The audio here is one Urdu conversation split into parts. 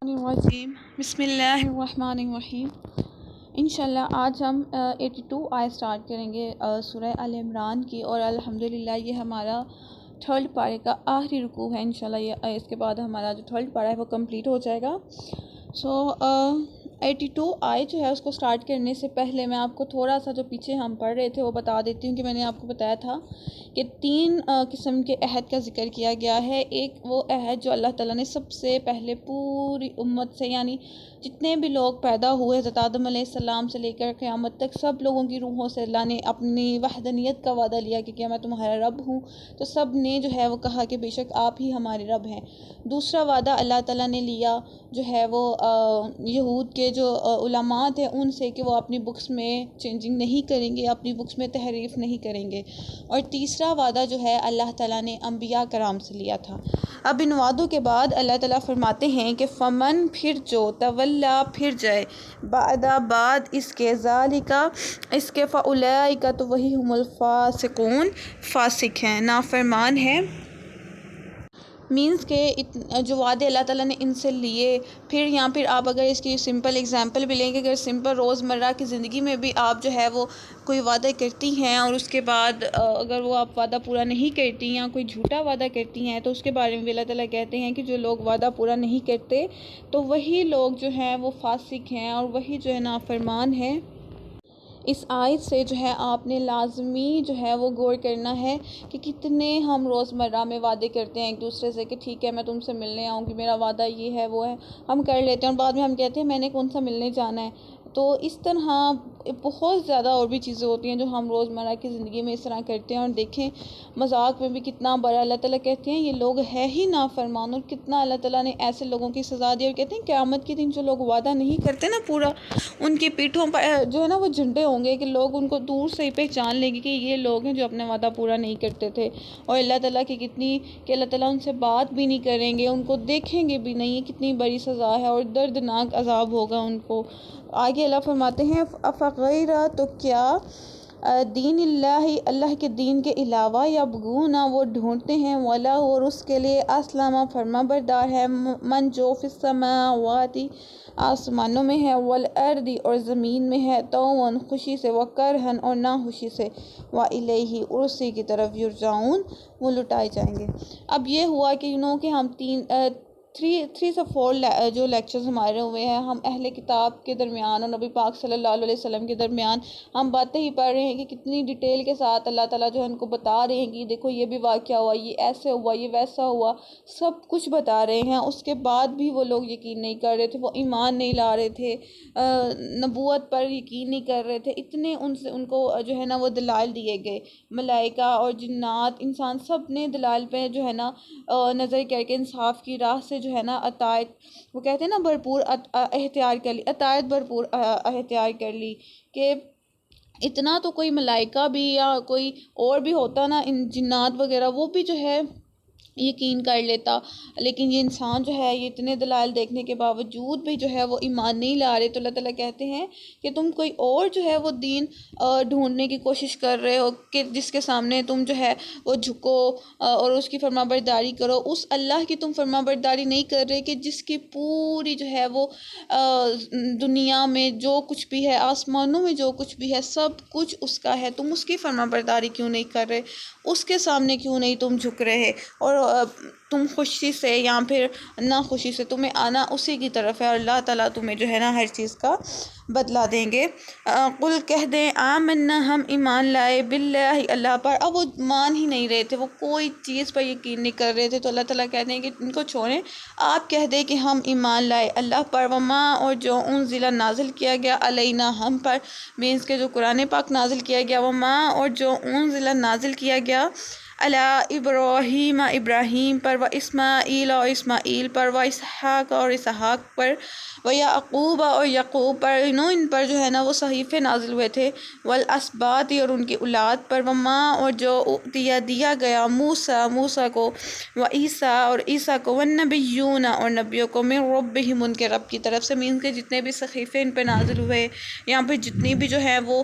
الرجیم بسم اللہ الرحمن الرحیم۔ انشاءاللہ آج ہم 82 آیت سٹارٹ کریں گے سورہ آل عمران کی، اور الحمدللہ یہ ہمارا تھرڈ پارے کا آخری رکوع ہے۔ انشاءاللہ یہ اس کے بعد ہمارا جو تھرڈ پارہ ہے وہ کمپلیٹ ہو جائے گا۔ 82 آیت جو ہے اس کو سٹارٹ کرنے سے پہلے میں آپ کو تھوڑا سا جو پیچھے ہم پڑھ رہے تھے وہ بتا دیتی ہوں کہ میں نے آپ کو بتایا تھا کہ 3 قسم کے عہد کا ذکر کیا گیا ہے۔ ایک وہ عہد جو اللہ تعالیٰ نے سب سے پہلے پوری امت سے، یعنی جتنے بھی لوگ پیدا ہوئے حضرت آدم علیہ السلام سے لے کر قیامت تک، سب لوگوں کی روحوں سے اللہ نے اپنی وحدانیت کا وعدہ لیا کہ میں تمہارا رب ہوں، تو سب نے جو ہے وہ کہا کہ بے شک آپ ہی ہمارے رب ہیں۔ دوسرا وعدہ اللہ تعالیٰ نے لیا جو ہے وہ یہود کے جو علماء تھے ان سے، کہ وہ اپنی بکس میں چینجنگ نہیں کریں گے، اپنی بکس میں تحریف نہیں کریں گے۔ اور تیسرا وعدہ جو ہے اللہ تعالیٰ نے انبیاء کرام سے لیا تھا۔ اب ان وعدوں کے بعد اللہ تعالیٰ فرماتے ہیں کہ فمن، پھر جو، تولا پھر جائے، بعد اس کے، ذالکا اس کے، فاولئک تو وہی ہم الفاسقون فاسق ہیں، نافرمان ہیں۔ مینس کہ جو وعدے اللہ تعالیٰ نے ان سے لیے، پھر آپ اگر اس کی سمپل اگزامپل بھی لیں گے، اگر سمپل روزمرہ کی زندگی میں بھی آپ جو ہے وہ کوئی وعدہ کرتی ہیں اور اس کے بعد اگر وہ آپ وعدہ پورا نہیں کرتی یا کوئی جھوٹا وعدہ کرتی ہیں، تو اس کے بارے میں بھی اللہ تعالیٰ کہتے ہیں کہ جو لوگ وعدہ پورا نہیں کرتے تو وہی لوگ جو ہیں وہ فاسق ہیں اور وہی جو ہے نافرمان ہیں۔ اس آیت سے جو ہے آپ نے لازمی جو ہے وہ غور کرنا ہے کہ کتنے ہم روزمرہ میں وعدے کرتے ہیں ایک دوسرے سے کہ ٹھیک ہے میں تم سے ملنے آؤں گی، میرا وعدہ یہ ہے وہ ہے، ہم کر لیتے ہیں اور بعد میں ہم کہتے ہیں میں نے کون سا ملنے جانا ہے۔ تو اس طرح بہت زیادہ اور بھی چیزیں ہوتی ہیں جو ہم روزمرہ کی زندگی میں اس طرح کرتے ہیں، اور دیکھیں مذاق میں بھی کتنا بڑا اللہ تعالیٰ کہتے ہیں یہ لوگ ہے ہی نافرمان، اور کتنا اللہ تعالیٰ نے ایسے لوگوں کی سزا دی، اور کہتے ہیں قیامت کے دن جو لوگ وعدہ نہیں کرتے نا پورا، ان کی پیٹھوں پر جو ہے نا وہ جھنڈے ہوں گے کہ لوگ ان کو دور سے ہی پہچان لیں گے کہ یہ لوگ ہیں جو اپنے وعدہ پورا نہیں کرتے تھے، اور اللہ تعالیٰ کی کہ اللہ تعالیٰ ان سے بات بھی نہیں کریں گے، ان کو دیکھیں گے بھی نہیں، کتنی بڑی سزا ہے اور دردناک عذاب ہوگا ان کو۔ آگے اللہ فرماتے ہیں افغیر، تو کیا دین اللہ، اللہ کے دین کے علاوہ، یبغون وہ ڈھونڈتے ہیں، ولا اور اس کے لیے، اسلم فرما بردار ہے، من جو فی السماوات آسمانوں میں ہے، والارض اور زمین میں ہے، طوعا خوشی سے، وکرہا اور نہ خوشی سے، والیہ اور اسی کی طرف، یرجعون وہ لٹائے جائیں گے۔ اب یہ ہوا کہ کہ ہم 3 سے 4 جو لیکچرز ہمارے ہوئے ہیں، ہم اہل کتاب کے درمیان اور نبی پاک صلی اللہ علیہ وسلم کے درمیان ہم باتیں ہی پڑھ رہے ہیں کہ کتنی ڈیٹیل کے ساتھ اللہ تعالیٰ جو ہے ان کو بتا رہے ہیں کہ دیکھو یہ بھی واقعہ ہوا، یہ ایسے ہوا، یہ ویسا ہوا، سب کچھ بتا رہے ہیں۔ اس کے بعد بھی وہ لوگ یقین نہیں کر رہے تھے، وہ ایمان نہیں لا رہے تھے، نبوت پر یقین نہیں کر رہے تھے، اتنے ان کو جو ہے نا وہ دلائل دیے گئے، ملائکہ اور جنات، انسان سب نے دلائل پہ جو ہے نا نظر کر کے انصاف کی راہ سے جو ہے نا اطاعت، وہ کہتے ہیں نا بھرپور اختیار کر لی، اطاعت بھرپور اختیار کر لی، کہ اتنا تو کوئی ملائکہ بھی یا کوئی اور بھی ہوتا نا، ان جنات وغیرہ، وہ بھی جو ہے یقین کر لیتا، لیکن یہ انسان جو ہے یہ اتنے دلائل دیکھنے کے باوجود بھی جو ہے وہ ایمان نہیں لا رہے، تو اللہ تعالیٰ کہتے ہیں کہ تم کوئی اور جو ہے وہ دین ڈھونڈنے کی کوشش کر رہے ہو کہ جس کے سامنے تم جو ہے وہ جھکو اور اس کی فرما برداری کرو، اس اللہ کی تم فرما برداری نہیں کر رہے کہ جس کی پوری جو ہے وہ دنیا میں جو کچھ بھی ہے، آسمانوں میں جو کچھ بھی ہے، سب کچھ اس کا ہے، تم اس کی فرما برداری کیوں نہیں کر رہے، اس کے سامنے کیوں نہیں تم جھک رہے، اور تم خوشی سے یا پھر نہ خوشی سے تمہیں آنا اسی کی طرف ہے، اور اللہ تعالیٰ تمہیں جو ہے نا ہر چیز کا بدلہ دیں گے۔ قل کہہ دیں، آمنا ہم ایمان لائے، باللہ اللہ پر۔ اب وہ مان ہی نہیں رہے تھے، وہ کوئی چیز پر یقین نہیں کر رہے تھے، تو اللہ تعالیٰ کہتے ہیں کہ ان کو چھوڑیں، آپ کہہ دیں کہ ہم ایمان لائے اللہ پر، وما اور جو انزل نازل کیا گیا، علینا ہم پر، مینس کے جو قرآن پاک نازل کیا گیا، وما اور جو انزل نازل کیا گیا، علی ابراہیم ابراہیم پر، و اسماعیل اور اسماعیل پر، و اسحاق اور اسحاق پر، و یعقوب اور یعقوب پر، ان پر جو ہے نا وہ صحیفے نازل ہوئے تھے، والاسباط اور ان کی اولاد پر، وما اور جو دیا گیا موسیٰ کو، و عیسیٰ اور عیسیٰ کو، والنبیون اور نبیوں کو، من ربہم ان کے رب کی طرف سے، مینس کے جتنے بھی صحیفے ان پہ نازل ہوئے یا پھر جتنی بھی جو ہے وہ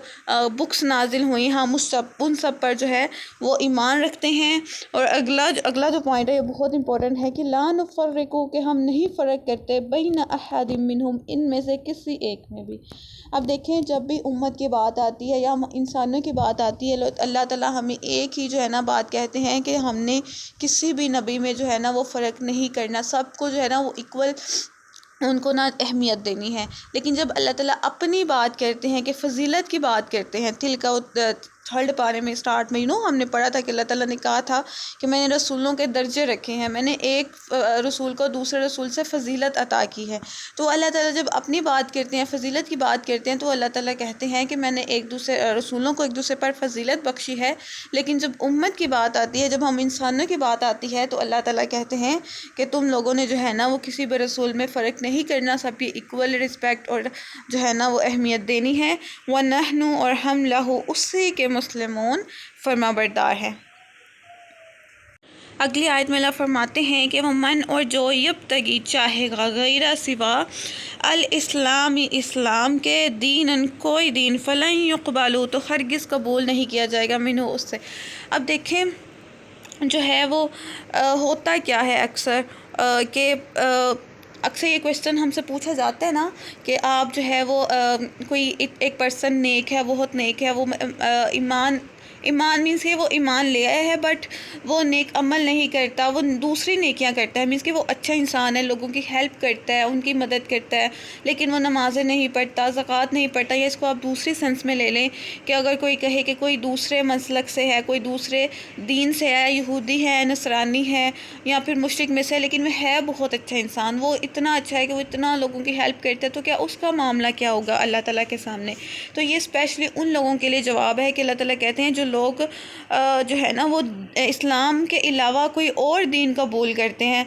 بکس نازل ہوئی، ہم ان سب پر جو ہے وہ ایمان رکھتے فرماتے ہیں، اور اگلا جو پوائنٹ ہے یہ بہت امپورٹنٹ ہے کہ لا نفرقو، کہ ہم نہیں فرق کرتے بین احد منہم، ان میں سے کسی ایک میں بھی۔ اب دیکھیں جب بھی امت کی بات آتی ہے یا انسانوں کی بات آتی ہے، اللہ تعالیٰ ہمیں ایک ہی جو ہے نا بات کہتے ہیں کہ ہم نے کسی بھی نبی میں جو ہے نا وہ فرق نہیں کرنا، سب کو جو ہے نا وہ ایکول ان کو نہ اہمیت دینی ہے۔ لیکن جب اللہ تعالیٰ اپنی بات کرتے ہیں کہ فضیلت کی بات کرتے ہیں، تلک تھرڈ پارے میں اسٹارٹ میں ہم نے پڑھا تھا کہ اللہ تعالیٰ نے کہا تھا کہ میں نے رسولوں کے درجے رکھے ہیں، میں نے ایک رسول کو دوسرے رسول سے فضیلت عطا کی ہے۔ تو اللہ تعالیٰ جب اپنی بات کرتے ہیں، فضیلت کی بات کرتے ہیں، تو اللہ تعالیٰ کہتے ہیں کہ میں نے ایک دوسرے رسولوں کو ایک دوسرے پر فضیلت بخشی ہے۔ لیکن جب امت کی بات آتی ہے، جب ہم انسانوں کی بات آتی ہے، تو اللہ تعالیٰ کہتے ہیں کہ تم لوگوں نے جو ہے نا وہ کسی بھی رسول میں فرق نہیں کرنا، سب کی ایکول رسپیکٹ اور جو ہے نا وہ اہمیت دینی ہے۔ وَنَحْنُ، اور ہم لہو، اسی کے مسلمون، فرما بردار ہے۔ اگلی آیت میں اللہ فرماتے ہیں کہ وَمَن، اور جو یبتغی چاہے گا، غیر سوا الاسلام، اسلام کے، دیناً کوئی دین، فلن یقبل، تو ہرگز قبول نہیں کیا جائے گا، منہ، اس سے۔ اب دیکھیں جو ہے وہ ہوتا کیا ہے اکثر کہ اکثر یہ کویسچن ہم سے پوچھا جاتا ہے نا کہ آپ جو ہے وہ کوئی ایک پرسن نیک ہے، بہت نیک ہے، وہ ایمان مینس کہ وہ ایمان لے آیا ہے بٹ وہ نیک عمل نہیں کرتا، وہ دوسری نیکیاں کرتا ہے، مینس کہ وہ اچھا انسان ہے، لوگوں کی ہیلپ کرتا ہے، ان کی مدد کرتا ہے، لیکن وہ نمازیں نہیں پڑھتا، زکوٰۃ نہیں پڑھتا، یا اس کو آپ دوسری سینس میں لے لیں کہ اگر کوئی کہے کہ کوئی دوسرے مسلک سے ہے، کوئی دوسرے دین سے ہے، یہودی ہے، نصرانی ہے، یا پھر مشرک میں سے، لیکن وہ ہے بہت اچھا انسان، وہ اتنا اچھا ہے کہ وہ اتنا لوگوں کی ہیلپ کرتا ہے، تو کیا اس کا معاملہ کیا ہوگا اللہ تعالیٰ کے سامنے؟ تو یہ اسپیشلی ان لوگوں کے لیے جواب ہے کہ اللہ تعالیٰ کہتے ہیں جو لوگ جو ہے نا وہ اسلام کے علاوہ کوئی اور دین قبول کرتے ہیں،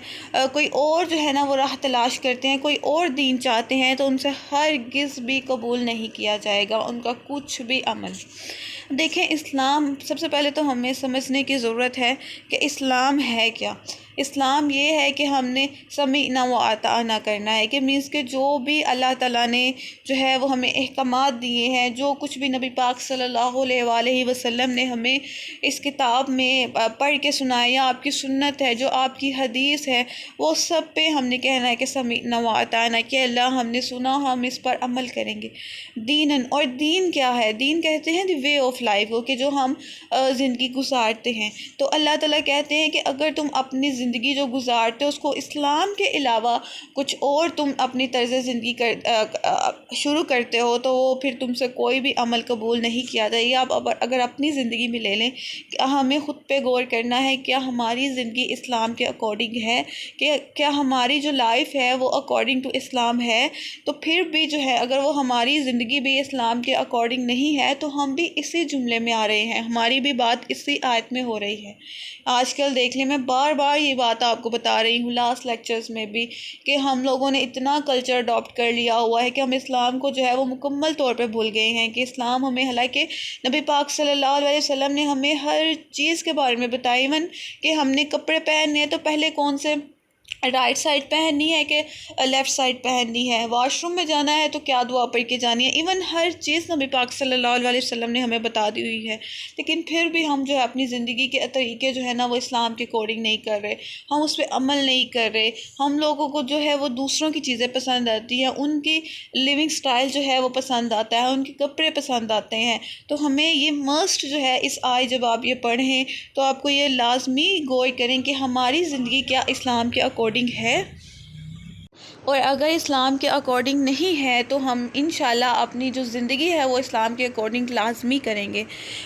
کوئی اور جو ہے نا وہ راہ تلاش کرتے ہیں، کوئی اور دین چاہتے ہیں، تو ان سے ہرگز بھی قبول نہیں کیا جائے گا ان کا کچھ بھی عمل۔ دیکھیں اسلام، سب سے پہلے تو ہمیں سمجھنے کی ضرورت ہے کہ اسلام ہے کیا۔ اسلام یہ ہے کہ ہم نے سمعنا و اطعنا کرنا ہے، کہ مینس کہ جو بھی اللہ تعالیٰ نے جو ہے وہ ہمیں احکامات دیے ہیں، جو کچھ بھی نبی پاک صلی اللہ علیہ وآلہ وسلم نے ہمیں اس کتاب میں پڑھ کے سنایا، یا آپ کی سنت ہے، جو آپ کی حدیث ہے، وہ سب پہ ہم نے کہنا ہے کہ سمعنا و اطعنا، کہ اللہ ہم نے سنا، ہم اس پر عمل کریں گے۔ دیناً، اور دین کیا ہے؟ دین کہتے ہیں دی وے آف لائف، وہ کہ جو ہم زندگی گزارتے ہیں۔ تو اللہ تعالیٰ کہتے ہیں کہ اگر تم اپنی زندگی جو گزارتے ہو اس کو اسلام کے علاوہ کچھ اور تم اپنی طرز زندگی شروع کرتے ہو، تو وہ پھر تم سے کوئی بھی عمل قبول نہیں کیا جائے گا۔ آپ اگر اپنی زندگی میں لے لیں کہ ہمیں خود پہ غور کرنا ہے، کیا ہماری زندگی اسلام کے اکارڈنگ ہے، کہ کیا ہماری جو لائف ہے وہ اکارڈنگ ٹو اسلام ہے، تو پھر بھی جو ہے اگر وہ ہماری زندگی بھی اسلام کے اکارڈنگ نہیں ہے، تو ہم بھی اسی جملے میں آ رہے ہیں، ہماری بھی بات اسی آیت میں ہو رہی ہے۔ آج کل دیکھ لیں، میں بار بار یہ بات آپ کو بتا رہی ہوں لاسٹ لیکچرز میں بھی، کہ ہم لوگوں نے اتنا کلچر اڈاپٹ کر لیا ہوا ہے کہ ہم اسلام کو جو ہے وہ مکمل طور پہ بھول گئے ہیں، کہ اسلام ہمیں، حالانکہ نبی پاک صلی اللہ علیہ وسلم نے ہمیں ہر چیز کے بارے میں بتایا، ایون کہ ہم نے کپڑے پہننے ہیں تو پہلے کون سے رائٹ سائڈ پہننی ہے کہ لیفٹ سائڈ پہننی ہے، واش روم میں جانا ہے تو کیا دعا پڑھ کے جانی ہے، ایون ہر چیز نبی پاک صلی اللہ علیہ وسلم نے ہمیں بتا دی ہوئی ہے۔ لیکن پھر بھی ہم جو ہے اپنی زندگی کے طریقے جو ہے نا وہ اسلام کے اکارڈنگ نہیں کر رہے، ہم اس پہ عمل نہیں کر رہے، ہم لوگوں کو جو ہے وہ دوسروں کی چیزیں پسند آتی ہیں، ان کی لیونگ سٹائل جو ہے وہ پسند آتا ہے، ان کے کپڑے پسند آتے ہیں۔ تو ہمیں یہ مسٹ جو ہے اس آیت جب آپ یہ پڑھیں تو آپ کو یہ لازمی غور کریں کہ ہماری زندگی کیا اسلام کے اکارڈنگ ہے، اور اگر اسلام کے اکارڈنگ نہیں ہے تو ہم انشاءاللہ اپنی جو زندگی ہے وہ اسلام کے اکارڈنگ لازمی کریں گے۔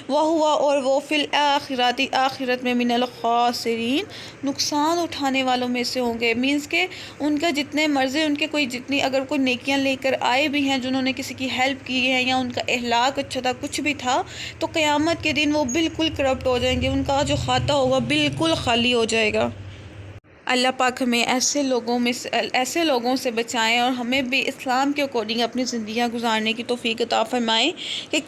وَهُوَ، اور وہ فی الآخرۃ، آخرت میں، من الخاسرین، نقصان اٹھانے والوں میں سے ہوں گے، مینس کہ ان کا جتنے مرضی، ان کے کوئی جتنی اگر کوئی نیکیاں لے کر آئے بھی ہیں، جنہوں نے کسی کی ہیلپ کی ہے یا ان کا اخلاق اچھا تھا، کچھ بھی تھا، تو قیامت کے دن وہ بالکل کرپٹ ہو جائیں گے، ان کا جو کھاتہ ہوگا بالکل خالی ہو جائے گا۔ اللہ پاک ہمیں ایسے لوگوں سے بچائیں، اور ہمیں بھی اسلام کے اکارڈنگ اپنی زندگیاں گزارنے کی توفیق عطا فرمائیں، کہ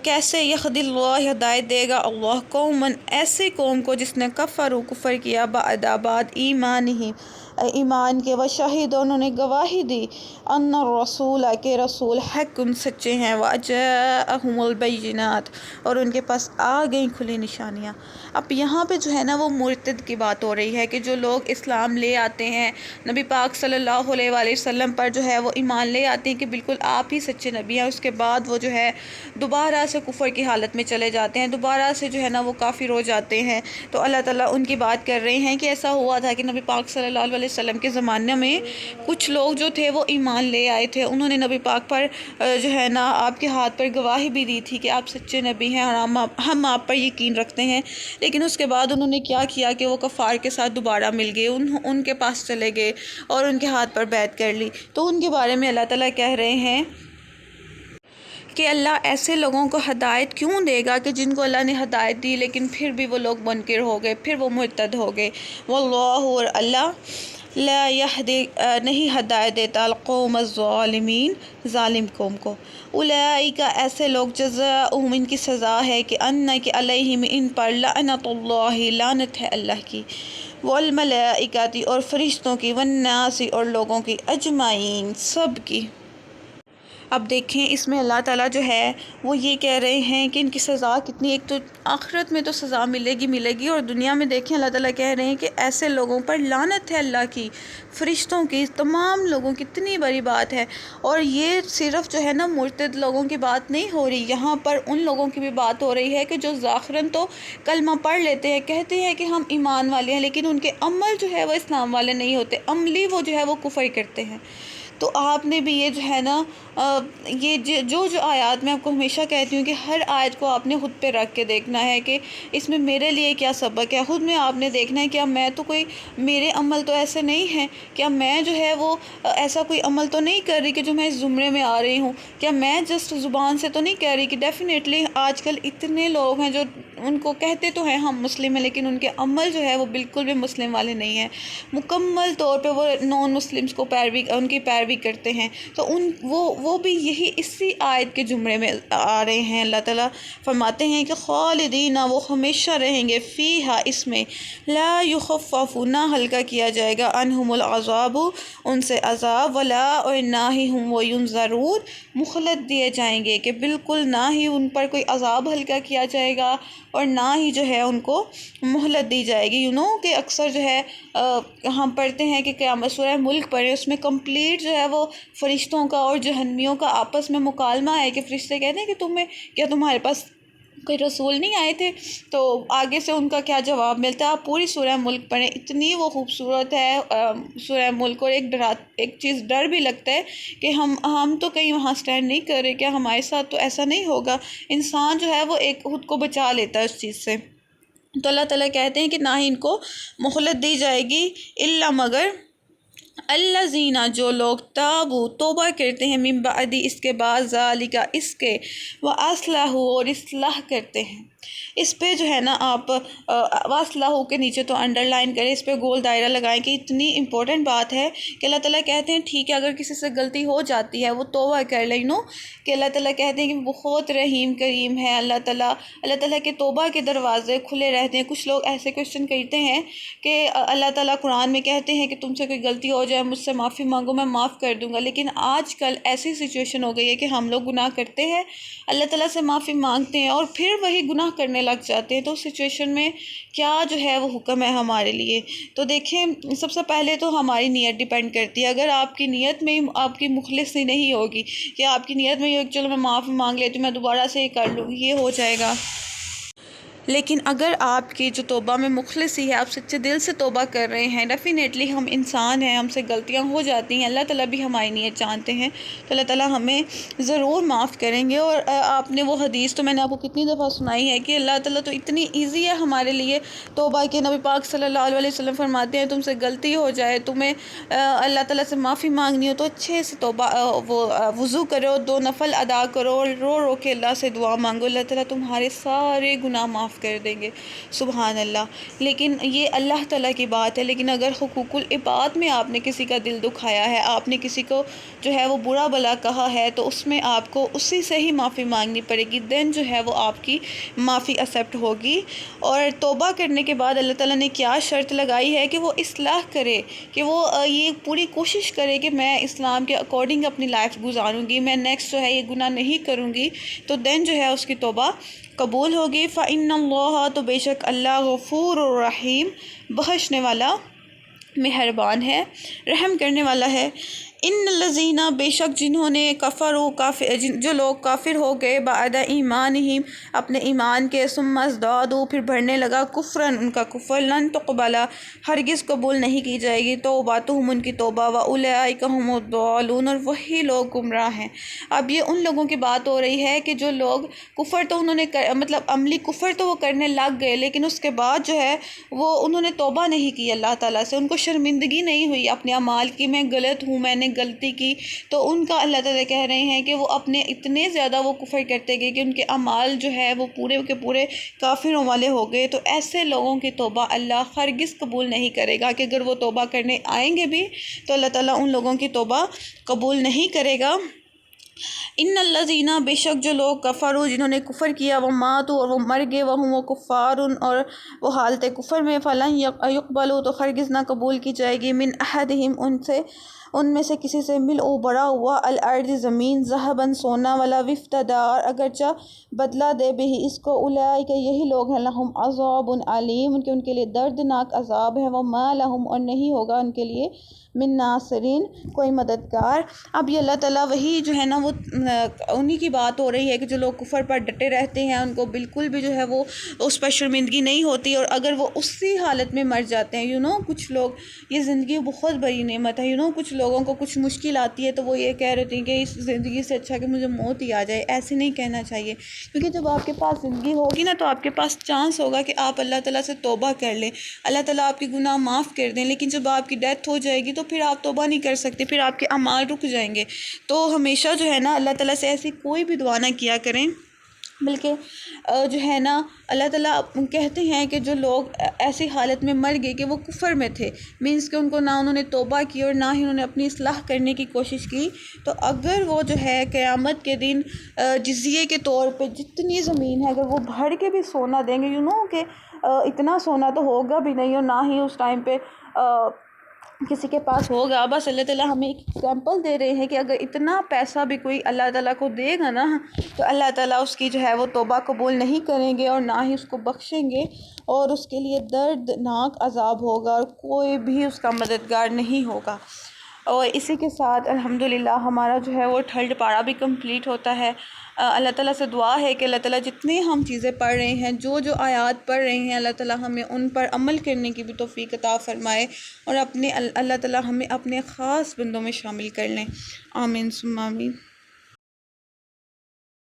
کیسے یہدی اللہ، ہدایت دے گا اللہ قوماً، ایسے قوم کو جس نے کفر کیا، بعد ایمان ہی، ایمان کے، و شہید انہوں نے گواہی دی، ان الرسول کہ رسول حق سچے ہیں، وجاءہم البینات اور ان کے پاس آ گئیں کھلی نشانیاں۔ اب یہاں پہ جو ہے نا وہ مرتد کی بات ہو رہی ہے کہ جو لوگ اسلام لے آتے ہیں، نبی پاک صلی اللہ علیہ وآلہ وسلم پر جو ہے وہ ایمان لے آتے ہیں کہ بالکل آپ ہی سچے نبی ہیں، اس کے بعد وہ جو ہے دوبارہ سے کفر کی حالت میں چلے جاتے ہیں، دوبارہ سے جو ہے نا وہ کافر ہو جاتے ہیں۔ تو اللہ تعالیٰ ان کی بات کر رہے ہیں کہ ایسا ہوا تھا کہ نبی پاک صلی اللہ علیہ وسلم کے زمانے میں کچھ لوگ جو تھے وہ ایمان لے آئے تھے، انہوں نے نبی پاک پر جو ہے نا آپ کے ہاتھ پر گواہی بھی دی تھی کہ آپ سچے نبی ہیں اور ہم آپ پر یقین رکھتے ہیں، لیکن اس کے بعد انہوں نے کیا کیا کہ وہ کفار کے ساتھ دوبارہ مل گئے، ان کے پاس چلے گئے اور ان کے ہاتھ پر بیعت کر لی۔ تو ان کے بارے میں اللہ تعالیٰ کہہ رہے ہیں کہ اللہ ایسے لوگوں کو ہدایت کیوں دے گا کہ جن کو اللہ نے ہدایت دی لیکن پھر بھی وہ لوگ منکر ہو گئے، پھر وہ مرتد ہو گئے۔ واللہ اور اللہ لا یہدی نہیں ہدایت دیتا القوم الظالمین ظالم قوم کو۔ اولئک ایسے لوگ جزاؤہم ان کی سزا ہے کہ ان کہ علیہم ان پر لعنت اللہ لعنت ہے اللہ کی، والملائکۃ اور فرشتوں کی، والناس اور لوگوں کی، اجمعین سب کی۔ اب دیکھیں اس میں اللہ تعالیٰ جو ہے وہ یہ کہہ رہے ہیں کہ ان کی سزا کتنی، ایک تو آخرت میں تو سزا ملے گی اور دنیا میں دیکھیں اللہ تعالیٰ کہہ رہے ہیں کہ ایسے لوگوں پر لعنت ہے اللہ کی، فرشتوں کی، تمام لوگوں کی، اتنی بڑی بات ہے۔ اور یہ صرف جو ہے نا مرتد لوگوں کی بات نہیں ہو رہی، یہاں پر ان لوگوں کی بھی بات ہو رہی ہے کہ جو ظاہراً تو کلمہ پڑھ لیتے ہیں، کہتے ہیں کہ ہم ایمان والے ہیں، لیکن ان کے عمل جو ہے وہ اسلام والے نہیں ہوتے، عملی وہ جو ہے وہ کفر کرتے ہیں۔ تو آپ نے بھی یہ جو ہے نا یہ جو آیات میں آپ کو ہمیشہ کہتی ہوں کہ ہر آیت کو آپ نے خود پہ رکھ کے دیکھنا ہے کہ اس میں میرے لیے کیا سبق ہے، خود میں آپ نے دیکھنا ہے کیا میں تو کوئی، میرے عمل تو ایسے نہیں ہیں، کیا میں جو ہے وہ ایسا کوئی عمل تو نہیں کر رہی کہ جو میں اس زمرے میں آ رہی ہوں، کیا میں جسٹ زبان سے تو نہیں کہہ رہی کہ ڈیفینیٹلی آج کل اتنے لوگ ہیں جو ان کو کہتے تو ہیں ہم مسلم ہیں لیکن ان کے عمل جو ہے وہ بالکل بھی مسلم والے نہیں ہیں، مکمل طور پہ وہ نان مسلمس کو ان کی پیروی کرتے ہیں۔ تو وہ بھی یہی اسی آیت کے زمرے میں آ رہے ہیں۔ اللہ تعالیٰ فرماتے ہیں کہ خالدین وہ ہمیشہ رہیں گے، فیہا اس میں، لا یخفف نہ ہلکا کیا جائے گا، عنہم العذاب ان سے عذاب، ولا اور نہ ہی ہم وہ ینظرون مہلت دیے جائیں گے، کہ بالکل نہ ہی ان پر کوئی عذاب ہلکا کیا جائے گا اور نہ ہی جو ہے ان کو مہلت دی جائے گی۔ کہ اکثر جو ہے ہم پڑھتے ہیں کہ قیامت سورہ ملک پڑھیں، اس میں کمپلیٹ جو ہے وہ فرشتوں کا اور جہنمیوں کا آپس میں مکالمہ ہے کہ فرشتے کہتے ہیں کہ کیا تمہارے پاس کوئی رسول نہیں آئے تھے، تو آگے سے ان کا کیا جواب ملتا ہے۔ آپ پوری سورہ ملک پڑھیں، اتنی وہ خوبصورت ہے سورہ ملک، اور ایک چیز ڈر بھی لگتا ہے کہ ہم تو کہیں وہاں سٹینڈ نہیں کر رہے، کیا ہمارے ساتھ تو ایسا نہیں ہوگا۔ انسان جو ہے وہ ایک خود کو بچا لیتا ہے اس چیز سے۔ تو اللہ تعالیٰ کہتے ہیں کہ نہ ہی ان کو مہلت دی جائے گی، الا مگر الذین جو لوگ تابوا توبہ کرتے ہیں، من بعد اس کے بعد، ذالک اس کے، واصلحوا اور اصلاح کرتے ہیں۔ اس پہ جو ہے نا آپ واصلحوا کے نیچے تو انڈر لائن کریں، اس پہ گول دائرہ لگائیں کہ اتنی امپورٹنٹ بات ہے کہ اللہ تعالیٰ کہتے ہیں ٹھیک ہے اگر کسی سے غلطی ہو جاتی ہے وہ توبہ کر لے، کہ اللہ تعالیٰ کہتے ہیں کہ بہت رحیم کریم ہے اللہ تعالیٰ کے توبہ کے دروازے کھلے رہتے ہیں۔ کچھ لوگ ایسے کوشچن کرتے ہیں کہ اللہ تعالیٰ قرآن میں کہتے ہیں کہ تم سے کوئی غلطی ہو جائے مجھ سے معافی مانگو میں معاف کر دوں گا، لیکن آج کل ایسی سچویشن ہو گئی ہے کہ ہم لوگ گناہ کرتے ہیں، اللہ تعالیٰ سے معافی مانگتے ہیں اور پھر وہی گناہ کرنے لگ جاتے ہیں۔ تو اس سچویشن میں کیا جو ہے وہ حکم ہے ہمارے لیے؟ تو دیکھیں سب سے پہلے تو ہماری نیت ڈیپینڈ کرتی ہے۔ اگر آپ کی نیت میں آپ کی مخلصی نہیں ہوگی کہ آپ کی نیت میں یہ چلو میں معافی مانگ لیتی ہوں میں دوبارہ سے یہ کر لوں گی، یہ ہو جائے گا، لیکن اگر آپ کی جو توبہ میں مخلصی ہے، آپ سچے دل سے توبہ کر رہے ہیں، ڈیفینیٹلی ہم انسان ہیں، ہم سے غلطیاں ہو جاتی ہیں، اللہ تعالیٰ بھی ہماری نیت جانتے ہیں، تو اللہ تعالیٰ ہمیں ضرور معاف کریں گے۔ اور آپ نے وہ حدیث تو میں نے آپ کو کتنی دفعہ سنائی ہے کہ اللہ تعالیٰ تو اتنی ایزی ہے ہمارے لیے توبہ کے، نبی پاک صلی اللہ علیہ وسلم فرماتے ہیں تم سے غلطی ہو جائے، تمہیں اللہ تعالیٰ سے معافی مانگنی ہو تو اچھے سے توبہ وضو کرو، 2 نفل ادا کرو اور رو رو کے اللہ سے دعا مانگو، اللہ تعالیٰ تمہارے سارے گناہ معاف معاف کر دیں گے۔ سبحان اللہ۔ لیکن یہ اللہ تعالیٰ کی بات ہے، لیکن اگر حقوق العباد میں آپ نے کسی کا دل دکھایا ہے، آپ نے کسی کو جو ہے وہ برا بلا کہا ہے، تو اس میں آپ کو اسی سے ہی معافی مانگنی پڑے گی، دین جو ہے وہ آپ کی معافی ایکسیپٹ ہوگی۔ اور توبہ کرنے کے بعد اللہ تعالیٰ نے کیا شرط لگائی ہے کہ وہ اصلاح کرے، کہ وہ یہ پوری کوشش کرے کہ میں اسلام کے اکارڈنگ اپنی لائف گزاروں گی، میں نیکسٹ جو ہے یہ گناہ نہیں کروں گی، تو دین جو ہے اس کی توبہ قبول ہوگی۔ فَإِنَّ اللَّهَ، تو بے شک اللہ غفور الرحیم، بخشنے والا، مہربان ہے، رحم کرنے والا ہے۔ ان الذین، بے شک جنہوں نے جو لوگ کافر ہو گئے، بعد ایمانہم، اپنے ایمان کے، ثم ازدادوا، پھر بڑھنے لگا، کفرن، ان کا کفر، لن تقبل، ہرگز قبول نہیں کی جائے گی، توباتہم، ان کی توبہ، واولئک ھم الضالون، اور وہی لوگ گمراہ ہیں۔ اب یہ ان لوگوں کی بات ہو رہی ہے کہ جو لوگ کفر تو انہوں نے مطلب عملی کفر تو وہ کرنے لگ گئے، لیکن اس کے بعد جو ہے وہ انہوں نے توبہ نہیں کی اللہ تعالیٰ سے، ان کو شرمندگی نہیں ہوئی اپنے اعمال کی، میں غلط ہوں، میں نے غلطی کی، تو ان کا اللہ تعالیٰ کہہ رہے ہیں کہ وہ اپنے اتنے زیادہ وہ کفر کرتے گئے کہ ان کے اعمال جو ہے وہ پورے کے پورے کافروں والے ہو گئے، تو ایسے لوگوں کی توبہ اللہ ہرگز قبول نہیں کرے گا، کہ اگر وہ توبہ کرنے آئیں گے بھی تو اللہ تعالیٰ ان لوگوں کی توبہ قبول نہیں کرے گا۔ ان الذین، بے شک جو لوگ کفروا، جنہوں نے کفر کیا، وہ ماتوا، اور وہ مر گئے، وہ کفار، اور وہ حالت کفر میں، فلن یقبلوا، تو ہرگز نہ قبول کی جائے گی، من احدہم، ان میں سے کسی سے، ملء بھرا ہوا، الارض، زمین، ذہباً، سونا، والا وفتدی، اور اگرچہ بدلہ دے بھی اس کو، اولئک، یہی لوگ ہیں، لہم عذاب علیم، ان کے لیے دردناک عذاب ہے، وما لہم، اور نہیں ہوگا ان کے لیے، من ناصرین، کوئی مددگار۔ اب یہ اللہ تعالیٰ وہی جو ہے نا وہ انہی کی بات ہو رہی ہے کہ جو لوگ کفر پر ڈٹے رہتے ہیں، ان کو بالکل بھی جو ہے وہ اس پر شرمندگی نہیں ہوتی، اور اگر وہ اسی حالت میں مر جاتے ہیں، کچھ لوگ، یہ زندگی بہت بڑی نعمت ہے، کچھ لوگوں کو کچھ مشکل آتی ہے تو وہ یہ کہہ رہے ہیں کہ اس زندگی سے اچھا کہ مجھے موت ہی آ جائے، ایسے نہیں کہنا چاہیے، کیونکہ جب آپ کے پاس زندگی ہوگی نا تو آپ کے پاس چانس ہوگا کہ آپ اللہ تعالیٰ سے توبہ کر لیں، اللہ تعالیٰ آپ کے گناہ معاف کر دیں، لیکن جب آپ کی ڈیتھ ہو جائے گی تو پھر آپ توبہ نہیں کر سکتے، پھر آپ کے اعمال رک جائیں گے۔ تو ہمیشہ جو ہے نا اللہ تعالیٰ سے ایسی کوئی بھی دعا نہ کیا کریں، بلکہ جو ہے نا اللہ تعالیٰ کہتے ہیں کہ جو لوگ ایسی حالت میں مر گئے کہ وہ کفر میں تھے، مینس کہ ان کو نہ انہوں نے توبہ کی اور نہ ہی انہوں نے اپنی اصلاح کرنے کی کوشش کی، تو اگر وہ جو ہے قیامت کے دن جزیے کے طور پہ جتنی زمین ہے اگر وہ بھر کے بھی سونا دیں گے، کہ اتنا سونا تو ہوگا بھی نہیں، اور نہ ہی اس ٹائم پہ کسی کے پاس ہوگا، بس اللہ تعالیٰ ہمیں ایک ایگزامپل دے رہے ہیں کہ اگر اتنا پیسہ بھی کوئی اللہ تعالیٰ کو دے گا نا تو اللہ تعالیٰ اس کی جو ہے وہ توبہ قبول نہیں کریں گے اور نہ ہی اس کو بخشیں گے، اور اس کے لیے دردناک عذاب ہوگا، اور کوئی بھی اس کا مددگار نہیں ہوگا۔ اور اسی کے ساتھ الحمدللہ ہمارا جو ہے وہ تھرڈ پارہ بھی کمپلیٹ ہوتا ہے۔ اللہ تعالیٰ سے دعا ہے کہ اللہ تعالیٰ جتنے ہم چیزیں پڑھ رہے ہیں، جو آیات پڑھ رہے ہیں، اللہ تعالیٰ ہمیں ان پر عمل کرنے کی بھی توفیق عطا فرمائے، اور اللہ تعالیٰ ہمیں اپنے خاص بندوں میں شامل کر لیں۔ آمین ثم آمین۔